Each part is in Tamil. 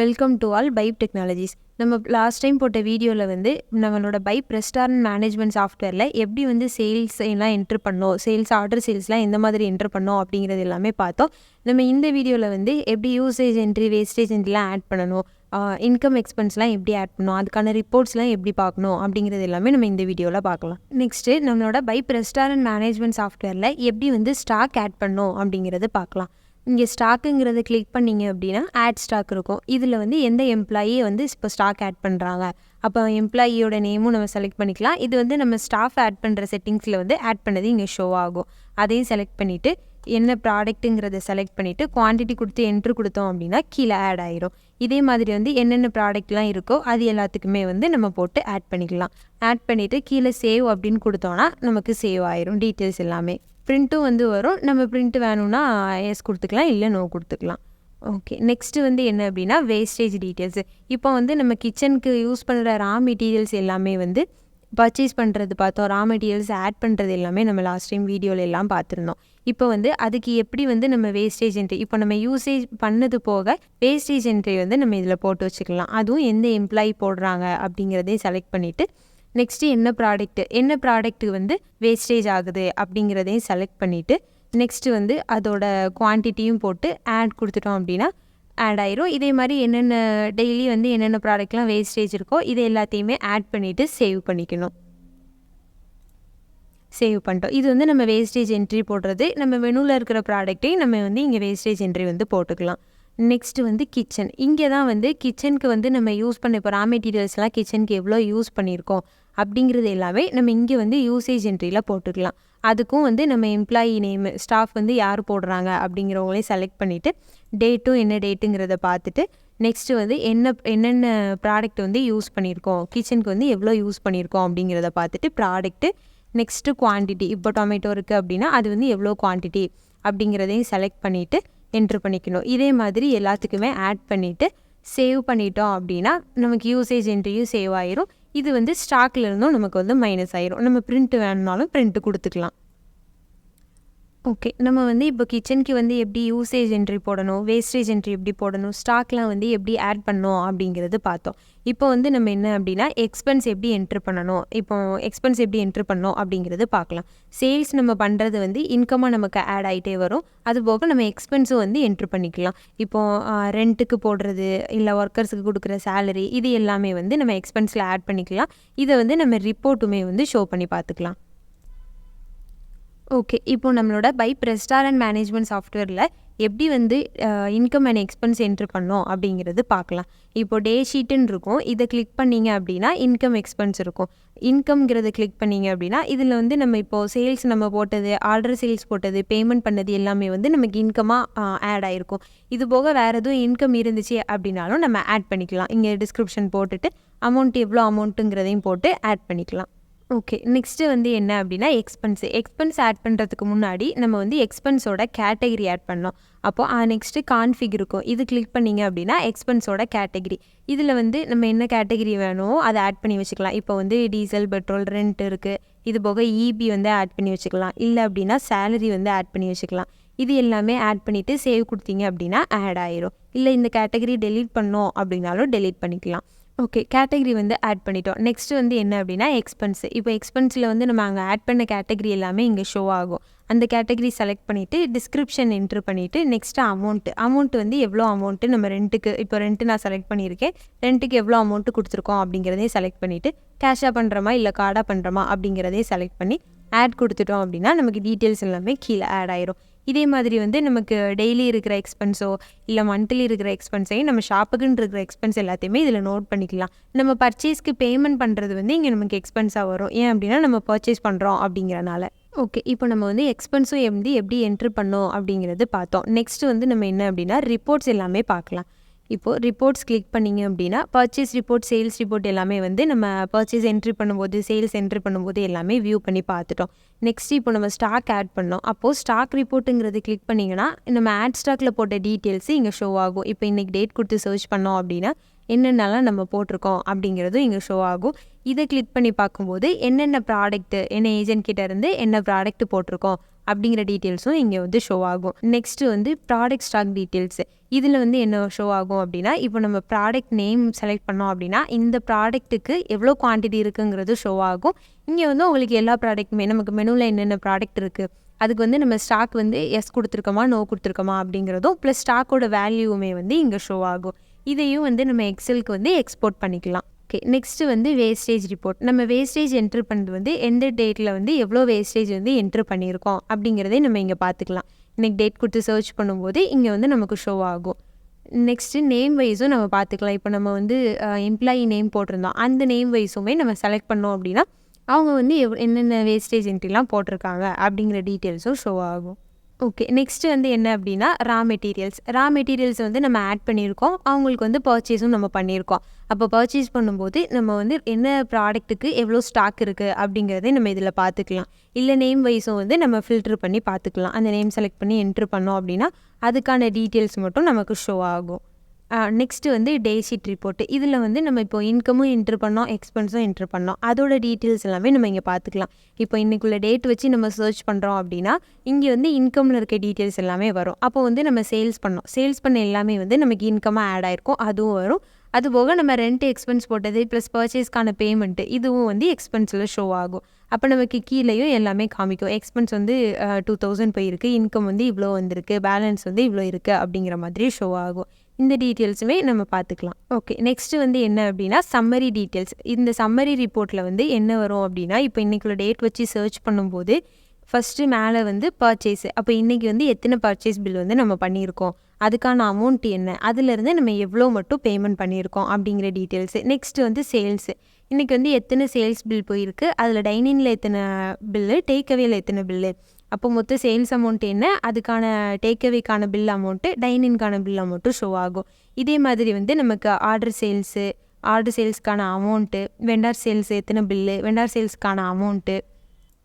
Welcome to all pipe technologies. நம்ம லாஸ்ட் டைம் போட்ட வீடியோவில் வந்து நம்மளோட பைப் ரெஸ்டாரண்ட் மேனேஜ்மெண்ட் சாஃப்ட்வேரில் எப்படி வந்து சேல்ஸ் எல்லாம் என்ட்ரு பண்ணோம், ஆர்டர் சேல்ஸ்லாம் எந்த மாதிரி என்ட்ரு பண்ணோம் அப்படிங்கிறது எல்லாமே பார்த்தோம். நம்ம இந்த வீடியோவில் வந்து எப்படி யூசேஜ் என்ட்ரி, வேஸ்டேஜ் என்ட்ரிலாம் ஆட் பண்ணணும், இன்கம் எக்ஸ்பென்ஸ்லாம் எப்படி ஆட் பண்ணணும், அதுக்கான ரிப்போர்ட்ஸ்லாம் எப்படி பார்க்கணும் அப்படிங்கிறது எல்லாமே நம்ம இந்த வீடியோவில் பார்க்கலாம். நெக்ஸ்ட்டு நம்மளோட பைப் ரெஸ்டாரண்ட் மேனேஜ்மெண்ட் சாஃப்ட்வேரில் எப்படி வந்து ஸ்டாக் ஆட் பண்ணணும் அப்படிங்கிறது பார்க்கலாம். இங்கே ஸ்டாக்குங்கிறத கிளிக் பண்ணிங்க அப்படின்னா ஆட் ஸ்டாக் இருக்கும். இதில் வந்து எந்த எம்ப்ளாயி வந்து இப்போ ஸ்டாக் ஆட் பண்ணுறாங்க, அப்போ எம்ப்ளாயியோட நேமும் நம்ம செலக்ட் பண்ணிக்கலாம். இது வந்து நம்ம ஸ்டாஃப் ஆட் பண்ணுற செட்டிங்ஸில் வந்து ஆட் பண்ணது இங்கே ஷோ ஆகும். அதையும் செலக்ட் பண்ணிவிட்டு என்ன ப்ராடக்ட்டுங்கிறத செலக்ட் பண்ணிவிட்டு குவான்டிட்டி கொடுத்து என்ட்ரு கொடுத்தோம் அப்படின்னா கீழே ஆட் ஆயிரும். இதே மாதிரி வந்து என்னென்ன ப்ராடக்ட்லாம் இருக்கோ அது எல்லாத்துக்குமே வந்து நம்ம போட்டு ஆட் பண்ணிக்கலாம். ஆட் பண்ணிவிட்டு கீழே சேவ் அப்படின்னு கொடுத்தோன்னா நமக்கு சேவ் ஆயிரும் டீட்டெயில்ஸ் எல்லாமே. ப்ரிண்ட்டும் வந்து வரும். நம்ம ப்ரிண்ட் வேணும்னா எஸ் கொடுத்துக்கலாம், இல்லை நோ கொடுத்துக்கலாம். ஓகே, நெக்ஸ்ட்டு வந்து என்ன அப்படின்னா வேஸ்டேஜ் டீட்டெயில்ஸு. இப்போ வந்து நம்ம கிச்சனுக்கு யூஸ் பண்ணுற ரா மெட்டீரியல்ஸ் எல்லாமே வந்து பர்ச்சேஸ் பண்ணுறது பார்த்தோம். ரா மெட்டீரியல்ஸ் ஆட் பண்ணுறது எல்லாமே நம்ம லாஸ்ட் டைம் வீடியோவில் எல்லாம் பார்த்துருந்தோம். இப்போ வந்து அதுக்கு எப்படி வந்து நம்ம வேஸ்டேஜ் என்ட்ரி, இப்போ நம்ம யூசேஜ் பண்ணது போக வேஸ்டேஜ் என்ட்ரி வந்து நம்ம இதில் போட்டு வச்சுக்கலாம். அதுவும் எந்த எம்ப்ளாயி போடுறாங்க அப்படிங்கிறதையும் செலக்ட் பண்ணிவிட்டு நெக்ஸ்ட்டு என்ன ப்ராடக்ட்டு வந்து வேஸ்டேஜ் ஆகுது அப்படிங்கிறதையும் செலக்ட் பண்ணிவிட்டு நெக்ஸ்ட்டு வந்து அதோட குவான்டிட்டியும் போட்டு ஆட் கொடுத்துட்டோம் அப்படின்னா ஆட் ஆயிரும். இதே மாதிரி என்னென்ன டெய்லி வந்து என்னென்ன ப்ராடக்ட்லாம் வேஸ்டேஜ் இருக்கோ இது எல்லாத்தையுமே ஆட் பண்ணிவிட்டு சேவ் பண்ணிக்கணும். சேவ் பண்ணிட்டோம். இது வந்து நம்ம வேஸ்டேஜ் என்ட்ரி போடுறது. நம்ம மெனுவில் இருக்கிற ப்ராடக்ட்டையும் நம்ம வந்து இங்கே வேஸ்டேஜ் என்ட்ரி வந்து போட்டுக்கலாம். நெக்ஸ்ட்டு வந்து கிச்சன். இங்கே தான் வந்து கிச்சனுக்கு வந்து நம்ம யூஸ் பண்ண இப்போ ரா மெட்டீரியல்ஸ்லாம் கிச்சனுக்கு எவ்வளோ யூஸ் பண்ணியிருக்கோம் அப்படிங்கிறது எல்லாமே நம்ம இங்கே வந்து யூசேஜ் என்ட்ரியில் போட்டுக்கலாம். அதுக்கும் வந்து நம்ம எம்ப்ளாயி நேமு, ஸ்டாஃப் வந்து யார் போடுறாங்க அப்படிங்கிறவங்களையும் செலக்ட் பண்ணிவிட்டு டேட்டும் என்ன டேட்டுங்கிறத பார்த்துட்டு நெக்ஸ்ட்டு வந்து என்னென்ன ப்ராடக்ட் வந்து யூஸ் பண்ணியிருக்கோம், கிச்சனுக்கு வந்து எவ்வளோ யூஸ் பண்ணியிருக்கோம் அப்படிங்கிறத பார்த்துட்டு ப்ராடக்ட்டு நெக்ஸ்ட்டு குவான்டிட்டி. இப்போ டொமேட்டோ இருக்குது அப்படின்னா அது வந்து எவ்வளோ குவான்டிட்டி அப்படிங்கிறதையும் செலக்ட் பண்ணிவிட்டு என்ட்ரு பண்ணிக்கணும். இதே மாதிரி எல்லாத்துக்குமே ஆட் பண்ணிவிட்டு சேவ் பண்ணிட்டோம் அப்படின்னா நமக்கு யூசேஜ் என்ட்ரியும் சேவ் ஆயிரும். இது வந்து ஸ்டாக்ல இருந்தும் நமக்கு வந்து மைனஸ் ஆயிரும். நம்ம பிரிண்ட் வேணும்னாலும் பிரிண்ட் கொடுத்துக்கலாம். ஓகே, நம்ம வந்து இப்போ கிச்சனுக்கு வந்து எப்படி யூசேஜ் என்ட்ரி போடணும், வேஸ்டேஜ் என்ட்ரி எப்படி போடணும், ஸ்டாக்லாம் வந்து எப்படி ஆட் பண்ணணும் அப்படிங்கிறது பார்த்தோம். இப்போ வந்து நம்ம என்ன அப்படின்னா எக்ஸ்பென்ஸ் எப்படி என்ட்ரு பண்ணணும், அப்படிங்கிறது பார்க்கலாம். சேல்ஸ் நம்ம பண்ணுறது வந்து இன்கமாக நமக்கு ஆட் ஆகிட்டே வரும். அதுபோக நம்ம எக்ஸ்பென்ஸும் வந்து என்ட்ரு பண்ணிக்கலாம். இப்போது ரெண்ட்டுக்கு போடுறது, இல்லை ஒர்க்கர்ஸுக்கு கொடுக்குற சேலரி, இது எல்லாமே வந்து நம்ம எக்ஸ்பென்ஸில் ஆட் பண்ணிக்கலாம். இதை வந்து நம்ம ரிப்போர்ட்டுமே வந்து ஷோ பண்ணி பார்த்துக்கலாம். ஓகே, இப்போ நம்மளோட பைப் ரெஸ்டாரண்ட் மேனேஜ்மெண்ட் சாஃப்ட்வேரில் எப்படி வந்து இன்கம் அண்ட் எக்ஸ்பென்ஸ் என்ட்ரு பண்ணோம் அப்படிங்கிறது பார்க்கலாம். இப்போ டே ஷீட்டுன்னு இருக்கும். இதை கிளிக் பண்ணிங்க அப்படின்னா இன்கம் எக்ஸ்பென்ஸ் இருக்கும். இன்கம்ங்கிறத கிளிக் பண்ணிங்க அப்படின்னா இதில் வந்து நம்ம இப்போது சேல்ஸ் நம்ம போட்டது, ஆர்டர் சேல்ஸ் போட்டது, பேமெண்ட் பண்ணது எல்லாமே வந்து நமக்கு இன்கமாக ஆட் ஆகிருக்கும். இது போக வேறு எதுவும் இன்கம் இருந்துச்சு அப்படின்னாலும் நம்ம ஆட் பண்ணிக்கலாம். இங்கே டிஸ்கிரிப்ஷன் போட்டுட்டு அமௌண்ட் எவ்வளோ அமௌண்ட்டுங்கிறதையும் போட்டு ஆட் பண்ணிக்கலாம். ஓகே, நெக்ஸ்ட்டு வந்து என்ன அப்படின்னா எக்ஸ்பென்ஸ் ஆட் பண்ணுறதுக்கு முன்னாடி நம்ம வந்து எக்ஸ்பென்ஸோட கேட்டகரி ஆட் பண்ணோம். அப்போது நெக்ஸ்ட்டு கான்ஃபிக் இருக்கும். இது கிளிக் பண்ணிங்க அப்படின்னா எக்ஸ்பென்ஸோட கேட்டகரி. இதில் வந்து நம்ம என்ன கேட்டகரி வேணுமோ அதை ஆட் பண்ணி வச்சுக்கலாம். இப்போ வந்து டீசல், பெட்ரோல், ரெண்ட் இருக்குது. இது போக இபி வந்து ஆட் பண்ணி வச்சுக்கலாம். இல்லை அப்படின்னா சேலரி வந்து ஆட் பண்ணி வச்சுக்கலாம். இது எல்லாமே ஆட் பண்ணிவிட்டு சேவ் கொடுத்தீங்க அப்படின்னா ஆட் ஆயிரும். இல்லை இந்த கேட்டகரி டெலீட் பண்ணோம் அப்படின்னாலும் டெலீட் பண்ணிக்கலாம். ஓகே, கேட்டகரி வந்து ஆட் பண்ணிட்டோம். நெக்ஸ்ட்டு வந்து என்ன அப்படின்னா எக்ஸ்பென்ஸு. இப்போ எக்ஸ்பென்ஸில் வந்து நம்ம அங்கே ஆட் பண்ண கேட்டகரி எல்லாமே இங்கே ஷோ ஆகும். அந்த கேட்டகரி செலக்ட் பண்ணிவிட்டு டிஸ்கிரிப்ஷன் என்ட்ரு பண்ணிவிட்டு நெக்ஸ்ட்டு அமௌண்ட் வந்து எவ்வளோ அமௌண்ட்டு நம்ம ரெண்ட்டுக்கு, இப்போ ரெண்ட்டு நான் செலக்ட் பண்ணியிருக்கேன், ரெண்ட்டுக்கு எவ்வளோ அமௌண்ட்டு கொடுத்துருக்கோம் அப்படிங்கிறதையும் செலக்ட் பண்ணிவிட்டு கேஷாக பண்ணுறோமா இல்லை கார்டாக பண்ணுறோமா அப்படிங்கிறதையும் செலக்ட் பண்ணி ஆட் கொடுத்துட்டோம் அப்படின்னா நமக்கு டீட்டெயில்ஸ் எல்லாமே கீழே ஆட் ஆயிரும். இதே மாதிரி வந்து நமக்கு டெய்லி இருக்கிற எக்ஸ்பென்ஸோ இல்லை மந்த்லி இருக்கிற எக்ஸ்பென்ஸையும் நம்ம ஷாப்புக்குன்னு இருக்கிற எக்ஸ்பென்ஸ் எல்லாத்தையுமே இதில் நோட் பண்ணிக்கலாம். நம்ம பர்ச்சேஸ்க்கு பேமெண்ட் பண்ணுறது வந்து இங்கே நமக்கு எக்ஸ்பென்ஸாக வரும். ஏன் அப்படின்னா நம்ம பர்ச்சேஸ் பண்ணுறோம் அப்படிங்கிறனால. ஓகே, இப்போ நம்ம வந்து எக்ஸ்பென்ஸும் எப்படி என்ட்ரு பண்ணோம் அப்படிங்கிறது பார்த்தோம். நெக்ஸ்ட்டு வந்து நம்ம என்ன அப்படின்னா ரிப்போர்ட்ஸ் எல்லாமே பார்க்கலாம். இப்போது ரிப்போர்ட்ஸ் கிளிக் பண்ணிங்க அப்படின்னா பர்ச்சேஸ் ரிப்போர்ட், சேல்ஸ் ரிப்போர்ட் எல்லாமே வந்து நம்ம பர்ச்சேஸ் என்ட்ரி பண்ணும்போது, சேல்ஸ் என்ட்ரி பண்ணும்போது எல்லாமே வியூ பண்ணி பார்த்துட்டோம். நெக்ஸ்ட் இப்போ நம்ம ஸ்டாக் ஆட் பண்ணோம். அப்போது ஸ்டாக் ரிப்போர்ட்டுங்கிறது கிளிக் பண்ணிங்கன்னா நம்ம ஆட் ஸ்டாக்கில் போட்ட டீட்டெயில்ஸு இங்கே ஷோ ஆகும். இப்போ இன்றைக்கி டேட் கொடுத்து சர்ச் பண்ணோம் அப்படின்னா என்னென்னலாம் நம்ம போட்டிருக்கோம் அப்படிங்கிறதும் இங்கே ஷோ ஆகும். இதை கிளிக் பண்ணி பார்க்கும்போது என்னென்ன ப்ராடக்ட்டு, என்ன ஏஜென்ட் கிட்ட இருந்து என்ன ப்ராடக்ட் போட்டிருக்கோம் அப்படிங்கிற டீட்டெயில்ஸும் இங்கே வந்து ஷோ ஆகும். நெக்ஸ்ட்டு வந்து ப்ராடக்ட் ஸ்டாக் டீட்டெயில்ஸு. இதில் வந்து என்ன ஷோ ஆகும் அப்படின்னா, இப்போ நம்ம ப்ராடக்ட் நேம் செலக்ட் பண்ணோம் அப்படின்னா இந்த ப்ராடக்ட்டுக்கு எவ்வளோ குவான்டிட்டி இருக்குங்கிறது ஷோ ஆகும். இங்கே வந்து உங்களுக்கு எல்லா ப்ராடக்ட்டுமே நமக்கு மெனுவில் என்னென்ன ப்ராடக்ட் இருக்குது, அதுக்கு வந்து நம்ம ஸ்டாக் வந்து எஸ் கொடுத்துருக்கோமா நோ கொடுத்துருக்கோமா அப்படிங்கிறதும் ப்ளஸ் ஸ்டாக்கோட வேல்யூவுமே வந்து இங்கே ஷோ ஆகும். இதையும் வந்து நம்ம எக்ஸலுக்கு வந்து எக்ஸ்போர்ட் பண்ணிக்கலாம். ஓகே, நெக்ஸ்ட்டு வந்து வேஸ்டேஜ் ரிப்போர்ட். நம்ம வேஸ்டேஜ் என்ட்ரு பண்ணுறது வந்து எந்த டேட்டில் வந்து எவ்வளோ வேஸ்டேஜ் வந்து என்ட்ரு பண்ணியிருக்கோம் அப்படிங்கிறதே நம்ம இங்கே பார்த்துக்கலாம். இன்றைக்கி டேட் கொடுத்து சர்ச் பண்ணும்போது இங்கே வந்து நமக்கு ஷோ ஆகும். நெக்ஸ்ட்டு நேம் வைஸும் நம்ம பார்த்துக்கலாம். இப்போ நம்ம வந்து எம்ப்ளாயி நேம் போட்டிருந்தோம், அந்த நேம் வைஸுமே நம்ம செலக்ட் பண்ணோம் அப்படின்னா அவங்க வந்து என்னென்ன வேஸ்டேஜ் என்ட்ரிலாம் போட்டிருக்காங்க அப்படிங்கிற டீட்டெயில்ஸும் ஷோ ஆகும். ஓகே, நெக்ஸ்ட்டு வந்து என்ன அப்படின்னா ரா மெட்டீரியல்ஸ் வந்து நம்ம ஆட் பண்ணியிருக்கோம். அவங்களுக்கு வந்து பர்ச்சேஸும் நம்ம பண்ணியிருக்கோம். அப்போ பர்ச்சேஸ் பண்ணும்போது நம்ம வந்து என்ன ப்ராடக்ட்டுக்கு எவ்வளோ ஸ்டாக் இருக்குது அப்படிங்கிறதே நம்ம இதில் பார்த்துக்கலாம். இல்லை நேம் வைஸும் வந்து நம்ம ஃபில்ட்ரு பண்ணி பார்த்துக்கலாம். அந்த நேம் செலக்ட் பண்ணி என்ட்ரு பண்ணோம் அப்படின்னா அதுக்கான டீட்டெயில்ஸ் மட்டும் நமக்கு ஷோ ஆகும். நெக்ஸ்ட்டு வந்து டே ஷீட் ரிப்போர்ட்டு. இதில் வந்து நம்ம இப்போ இன்கமும் என்ட்ரு பண்ணோம், எக்ஸ்பென்ஸும் என்ட்ரு பண்ணோம். அதோட டீட்டெயில்ஸ் எல்லாமே நம்ம இங்கே பார்த்துக்கலாம். இப்போ இன்றைக்குள்ள டேட் வச்சு நம்ம சர்ச் பண்ணுறோம் அப்படின்னா இங்கே வந்து இன்கமில் இருக்க டீட்டெயில்ஸ் எல்லாமே வரும். அப்போ வந்து நம்ம சேல்ஸ் பண்ண எல்லாமே வந்து நமக்கு இன்கமாக ஆட் ஆகிருக்கும், அதுவும் வரும். அதுபோக நம்ம ரெண்ட் எக்ஸ்பென்ஸ் போட்டது ப்ளஸ் பர்ச்சேஸ்க்கான பேமெண்ட்டு இதுவும் வந்து எக்ஸ்பென்ஸில் ஷோ ஆகும். அப்போ நமக்கு கீழேயும் எல்லாமே காமிக்கும். எக்ஸ்பென்ஸ் வந்து 2000 போயிருக்கு, இன்கம் வந்து இவ்வளோ வந்திருக்கு, பேலன்ஸ் வந்து இவ்வளோ இருக்குது அப்படிங்கிற மாதிரி ஷோ ஆகும். இந்த டீட்டெயில்ஸுமே நம்ம பார்த்துக்கலாம். ஓகே, நெக்ஸ்ட்டு வந்து என்ன அப்படின்னா சம்மரி டீட்டெயில்ஸ். இந்த சம்மரி ரிப்போர்ட்டில் வந்து என்ன வரும் அப்படின்னா இப்போ இன்றைக்குள்ள டேட் வச்சு சர்ச் பண்ணும்போது ஃபஸ்ட்டு மேலே வந்து பர்ச்சேஸு. அப்போ இன்றைக்கி வந்து எத்தனை பர்ச்சேஸ் பில் வந்து நம்ம பண்ணியிருக்கோம், அதுக்கான அமௌண்ட் என்ன, அதிலேருந்து நம்ம எவ்வளோ மட்டும் பேமெண்ட் பண்ணியிருக்கோம் அப்படிங்கிற டீட்டெயில்ஸு. நெக்ஸ்ட்டு வந்து சேல்ஸு. இன்றைக்கி வந்து எத்தனை சேல்ஸ் பில் போயிருக்கு, அதில் டைனிங்கில் எத்தனை பில்லு, டேக்அவேயில் எத்தனை பில்லு, அப்போ மொத்த சேல்ஸ் அமௌண்ட் என்ன, அதுக்கான டேக்அவேக்கான பில் அமௌண்ட்டு, டைனிங்கான பில் அமௌண்ட்டும் ஷோ ஆகும். இதே மாதிரி வந்து நமக்கு ஆர்டர் சேல்ஸ்க்கான அமௌண்ட்டு, வெண்டார் சேல்ஸ் எத்தனை பில்லு, வெண்டார் சேல்ஸ்க்கான அமௌண்ட்டு,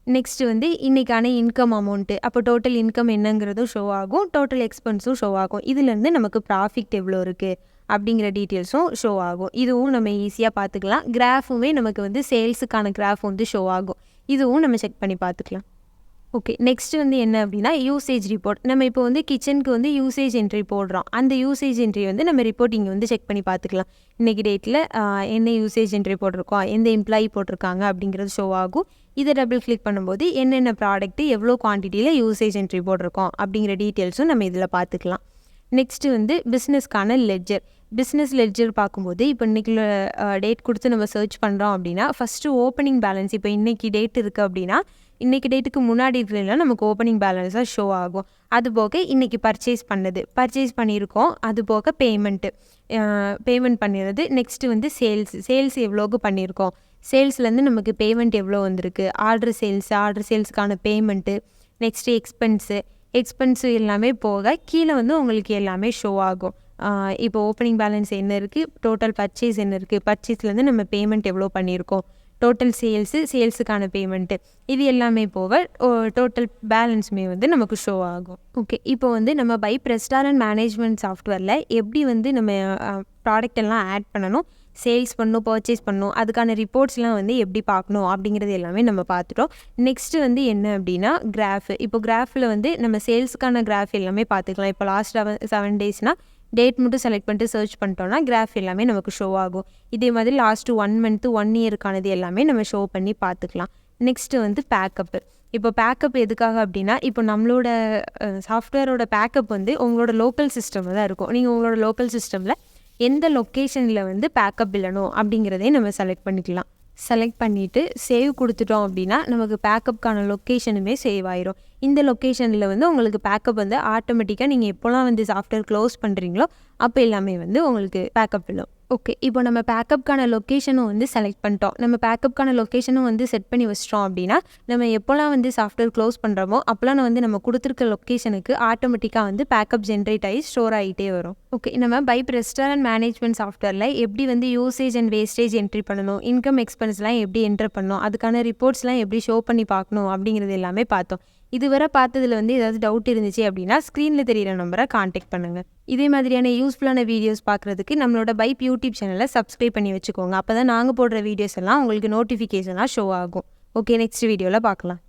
நெக்ஸ்ட்டு வந்து இன்றைக்கான இன்கம் அமௌண்ட்டு, அப்போ டோட்டல் இன்கம் என்னங்கிறதும் ஷோ ஆகும், டோட்டல் எக்ஸ்பென்ஸும் ஷோ ஆகும். இதுலேருந்து நமக்கு ப்ராஃபிட் எவ்வளோ இருக்குது அப்படிங்கிற டீட்டெயில்ஸும் ஷோ ஆகும். இதுவும் நம்ம ஈஸியாக பார்த்துக்கலாம். கிராஃபுமே நமக்கு வந்து சேல்ஸுக்கான கிராஃப் வந்து ஷோ ஆகும். இதுவும் நம்ம செக் பண்ணி பார்த்துக்கலாம். ஓகே, நெக்ஸ்ட்டு வந்து என்ன அப்படின்னா யூசேஜ் ரிப்போர்ட். நம்ம இப்போ வந்து கிச்சனுக்கு வந்து யூசேஜ் என்ட்ரி போடுறோம். அந்த யூசேஜ் என்ட்ரி வந்து நம்ம ரிப்போர்ட் இங்கே வந்து செக் பண்ணி பார்த்துக்கலாம். இன்றைக்கி டேட்டில் என்ன யூசேஜ் என்ட்ரி போட்டிருக்கோம், எந்த எம்ப்ளாயி போட்டிருக்காங்க அப்படிங்கிறது ஷோ ஆகும். இதை டபுள் கிளிக் பண்ணும்போது என்னென்ன ப்ராடக்ட்டு எவ்வளோ குவான்டிட்டியில் யூசேஜ் என்ட்ரி போட்டிருக்கோம் அப்படிங்கிற டீட்டெயில்ஸும் நம்ம இதில் பார்த்துக்கலாம். நெக்ஸ்ட்டு வந்து பிஸ்னஸ்க்கான பிஸ்னஸ் லெட்ஜர் பார்க்கும்போது இப்போ இன்றைக்குள்ள டேட் கொடுத்து நம்ம சர்ச் பண்ணுறோம் அப்படின்னா ஃபஸ்ட்டு ஓப்பனிங் பேலன்ஸ். இப்போ இன்றைக்கி டேட் இருக்குது அப்படின்னா இன்றைக்கி டேட்டுக்கு முன்னாடி இருக்கிறதுலாம் நமக்கு ஓப்பனிங் பேலன்ஸாக ஷோ ஆகும். அது போக இன்றைக்கி பர்ச்சேஸ் பண்ணியிருக்கோம், அது போக பேமெண்ட் பண்ணிடுறது. நெக்ஸ்ட்டு வந்து சேல்ஸ் எவ்வளோக்கு பண்ணியிருக்கோம், சேல்ஸ்லேருந்து நமக்கு பேமெண்ட் எவ்வளோ வந்திருக்கு, ஆர்டர் சேல்ஸுக்கான பேமெண்ட்டு, நெக்ஸ்ட்டு எக்ஸ்பென்ஸு எல்லாமே போக கீழே வந்து உங்களுக்கு எல்லாமே ஷோ ஆகும். இப்போ ஓப்பனிங் பேலன்ஸ் என்ன இருக்குது, டோட்டல் பர்ச்சேஸ் என்ன இருக்குது, பர்ச்சேஸ்லேருந்து நம்ம பேமெண்ட் எவ்வளோ பண்ணியிருக்கோம், டோட்டல் சேல்ஸுக்கான பேமெண்ட்டு, இது எல்லாமே போக டோட்டல் பேலன்ஸுமே வந்து நமக்கு ஷோ ஆகும். ஓகே, இப்போ வந்து நம்ம பைப் ரெஸ்டாரண்ட் மேனேஜ்மெண்ட் சாஃப்ட்வேரில் எப்படி வந்து நம்ம ப்ராடக்ட் எல்லாம் ஆட் பண்ணணும், சேல்ஸ் பண்ணணும், பர்ச்சேஸ் பண்ணணும், அதுக்கான ரிப்போர்ட்ஸ்லாம் வந்து எப்படி பார்க்கணும் அப்படிங்கிறது எல்லாமே நம்ம பார்த்துட்டோம். நெக்ஸ்ட்டு வந்து என்ன அப்படின்னா கிராஃபு. இப்போ கிராஃபில் வந்து நம்ம சேல்ஸுக்கான கிராஃப் எல்லாமே பார்த்துக்கலாம். இப்போ லாஸ்ட் 7 டேஸ்னால் டேட் மட்டும் செலக்ட் பண்ணிட்டு சர்ச் பண்ணிட்டோம்னா கிராஃப் எல்லாமே நமக்கு ஷோ ஆகும். இதே மாதிரி லாஸ்ட்டு 1 மந்த்து 1 இயருக்கானது எல்லாமே நம்ம ஷோ பண்ணி பார்த்துக்கலாம். நெக்ஸ்ட்டு வந்து பேக்கப்பு. இப்போ பேக்கப் எதுக்காக அப்படின்னா இப்போ நம்மளோட சாஃப்ட்வேரோட பேக்கப் வந்து உங்களோட லோக்கல் சிஸ்டமில் தான் இருக்கும். நீங்கள் உங்களோட லோக்கல் சிஸ்டமில் எந்த லொக்கேஷனில் வந்து பேக்கப் இல்லணும் அப்படிங்கிறதே நம்ம செலக்ட் பண்ணிவிட்டு சேவ் கொடுத்துட்டோம் அப்படின்னா நமக்கு பேக்கப்புக்கான லொக்கேஷனுமே சேவ் ஆயிரும். இந்த லொக்கேஷனில் வந்து உங்களுக்கு பேக்கப் வந்து ஆட்டோமேட்டிக்காக நீங்கள் எப்போலாம் வந்து சாஃப்ட்வேர் க்ளோஸ் பண்ணுறீங்களோ அப்போ எல்லாமே வந்து உங்களுக்கு பேக்கப் விழும். ஓகே, இப்போ நம்ம பேக்கப்புக்கான லொக்கேஷனும் வந்து செலக்ட் பண்ணிட்டோம். நம்ம பேக்கப்புக்கான லொக்கேஷனும் வந்து செட் பண்ணி வச்சிட்டோம் அப்படின்னா நம்ம எப்போலாம் வந்து சாஃப்ட்வேர் க்ளோஸ் பண்ணுறோமோ அப்போலாம் வந்து நம்ம கொடுத்துருக்க லொக்கேஷனுக்கு ஆட்டோமேட்டிக்காக வந்து பேக்கப் ஜென்ரேட் ஆகி ஸ்டோர் ஆகிட்டே வரும். ஓகே, நம்ம பைப் ரெஸ்டாரண்ட் மேனேஜ்மெண்ட் சாஃப்ட்வேரில் எப்படி வந்து யூசேஜ் அண்ட் வேஸ்டேஜ் என்ட்ரி பண்ணணும், இன்கம் எக்ஸ்பென்ஸ்லாம் எப்படி என்ட்ரு பண்ணணும், அதுக்கான ரிப்போர்ட்ஸ்லாம் எப்படி ஷோ பண்ணி பார்க்கணும் அப்படிங்கிறது எல்லாமே பார்த்தோம். இதுவரை பார்த்ததில் வந்து ஏதாவது டவுட் இருந்துச்சு அப்படின்னா ஸ்க்ரீனில் தெரியிற நம்பரை காண்டாக்ட் பண்ணுங்கள். இதே மாதிரியான யூஸ்ஃபுல்லான வீடியோஸ் பார்க்குறதுக்கு நம்மளோட பைப் யூடியூப் சேனலை சப்ஸ்கிரைப் பண்ணி வச்சுக்கோங்க. அப்போ தான் நாங்கள் போடுற வீடியோஸ் எல்லாம் உங்களுக்கு நோட்டிஃபிகேஷனாக ஷோ ஆகும். ஓகே, நெக்ஸ்ட் வீடியோவில் பார்க்கலாம்.